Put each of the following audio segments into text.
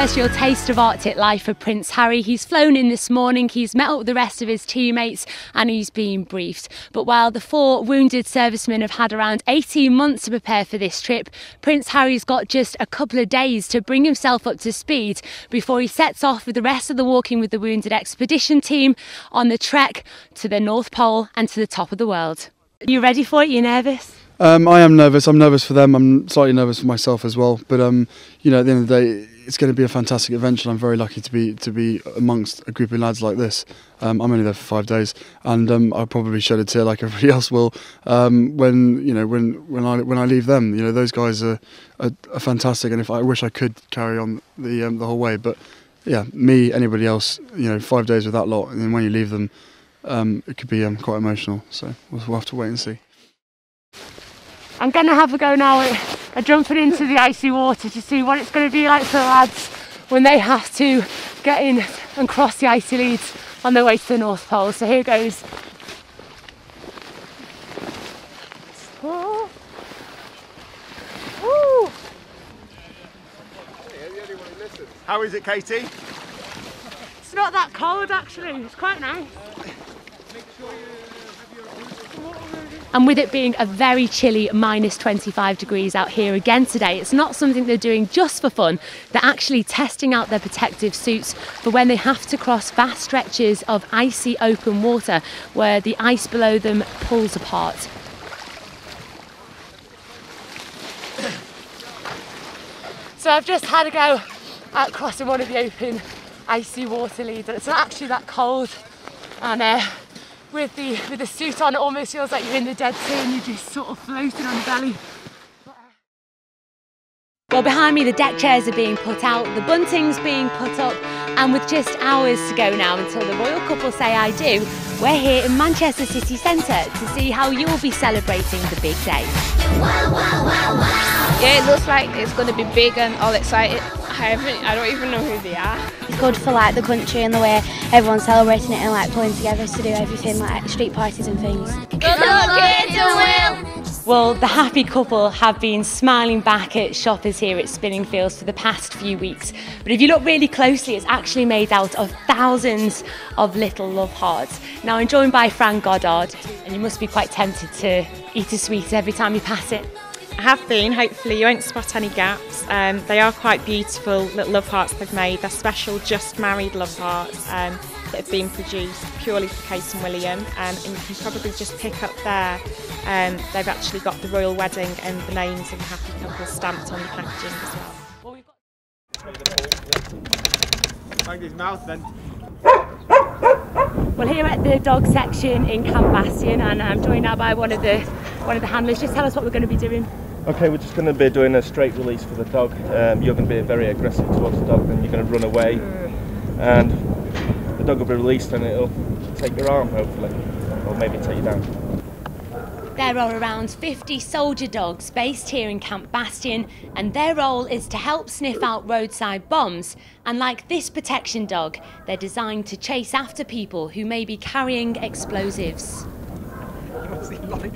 first real taste of Arctic life for Prince Harry. He's flown in this morning, he's met up with the rest of his teammates and he's been briefed. But while the 4 wounded servicemen have had around 18 months to prepare for this trip, Prince Harry's got just a couple of days to bring himself up to speed before he sets off with the rest of the Walking with the Wounded expedition team on the trek to the North Pole and to the top of the world. Are you ready for it? You nervous? I am nervous. I'm nervous for them. I'm slightly nervous for myself as well. But you know, at the end of the day, it's going to be a fantastic adventure. I'm very lucky to be amongst a group of lads like this. I'm only there for 5 days, and I'll probably shed a tear like everybody else will when I leave them. You know, those guys are fantastic, and I wish I could carry on the whole way. But yeah, me, anybody else, you know, 5 days with that lot, and then when you leave them, it could be quite emotional. So we'll have to wait and see. I'm going to have a go now at jumping into the icy water to see what it's going to be like for the lads when they have to get in and cross the icy leads on their way to the North Pole. So here goes. Oh. Woo. How is it, Katie? It's not that cold actually, it's quite nice. And with it being a very chilly -25 degrees out here again today, it's not something they're doing just for fun. They're actually testing out their protective suits for when they have to cross vast stretches of icy open water where the ice below them pulls apart. So I've just had a go at crossing one of the open icy water leads, and it's not actually that cold. And with the suit on, it almost feels like you're in the Dead Sea and you're just sort of floating on your belly. Well, behind me the deck chairs are being put out, the bunting's being put up, and with just hours to go now until the royal couple say I do, we're here in Manchester city centre to see how you'll be celebrating the big day. Wow, wow, wow, wow. Yeah, it looks like it's going to be big and all excited. I don't even know who they are. It's good for like the country and the way everyone's celebrating it and like pulling together to do everything, like street parties and things. Good luck, kids, and Will! Well, the happy couple have been smiling back at shoppers here at Spinningfields for the past few weeks. But if you look really closely, it's actually made out of thousands of little love hearts. Now, I'm joined by Fran Goddard, and you must be quite tempted to eat a sweet every time you pass it. I have been, hopefully you won't spot any gaps. They are quite beautiful little love hearts they've made. They're special just married love hearts that have been produced purely for Kate and William, and you can probably just pick up there. They've actually got the royal wedding and the names of the happy couple stamped on the packaging as well. Find his mouth then. Well, here at the dog section in Camp Bastion, and I'm joined now by one of the handlers. Just tell us what we're going to be doing. Okay, we're just going to be doing a straight release for the dog. You're going to be very aggressive towards the dog, then you're going to run away, and the dog will be released and it'll take your arm, hopefully, or maybe take you down. There are around 50 soldier dogs based here in Camp Bastion, and their role is to help sniff out roadside bombs. And like this protection dog, they're designed to chase after people who may be carrying explosives.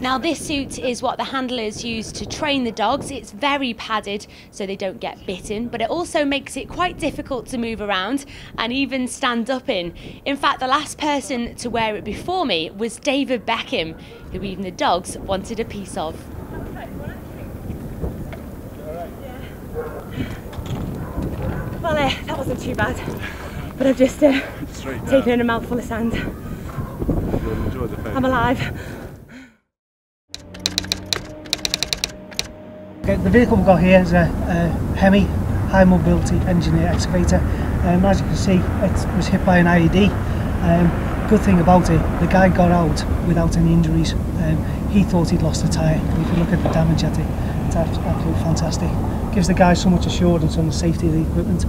Now, this suit is what the handlers use to train the dogs. It's very padded so they don't get bitten, but it also makes it quite difficult to move around and even stand up in. In fact, the last person to wear it before me was David Beckham, who even the dogs wanted a piece of. Well, that wasn't too bad, but I've just taken in a mouthful of sand. I'm alive. Okay, the vehicle we've got here is a Hemi high mobility engineer excavator. As you can see, it was hit by an IED. Good thing about it, the guy got out without any injuries. He thought he'd lost a tyre. If you look at the damage at it, it's absolutely fantastic. Gives the guys so much assurance on the safety of the equipment.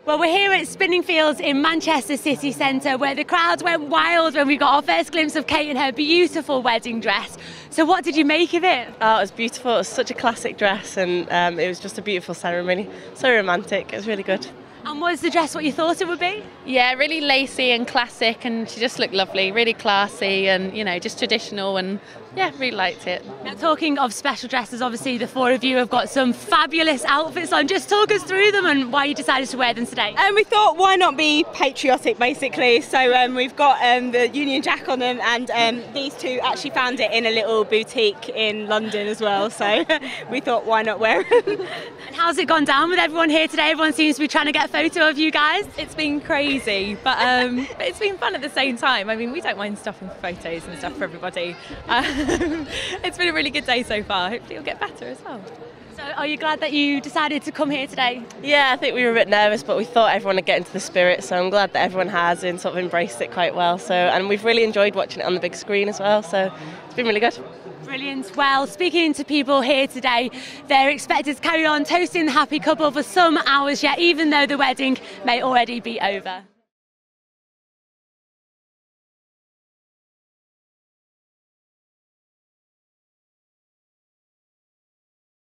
Well, we're here at Spinningfields in Manchester city centre, where the crowd went wild when we got our first glimpse of Kate in her beautiful wedding dress. So what did you make of it? Oh, it was beautiful. It was such a classic dress, and it was just a beautiful ceremony. So romantic. It was really good. And was the dress what you thought it would be? Yeah, really lacy and classic, and she just looked lovely, really classy and, you know, just traditional, and yeah, really liked it. Now, talking of special dresses, obviously the four of you have got some fabulous outfits on. Just talk us through them and why you decided to wear them today. We thought, why not be patriotic, basically? So we've got the Union Jack on them, and these two actually found it in a little boutique in London as well. So we thought, why not wear them? And how's it gone down with everyone here today? Everyone seems to be trying to get a photo of you guys. It's been crazy, but it's been fun at the same time. I mean, we don't mind stopping for photos and stuff for everybody. It's been a really good day so far. Hopefully it'll get better as well. So are you glad that you decided to come here today? Yeah, I think we were a bit nervous, but we thought everyone would get into the spirit, so I'm glad that everyone has and sort of embraced it quite well. So, and we've really enjoyed watching it on the big screen as well, so it's been really good. Brilliant. Well, speaking to people here today, they're expected to carry on toasting the happy couple for some hours yet, even though the wedding may already be over.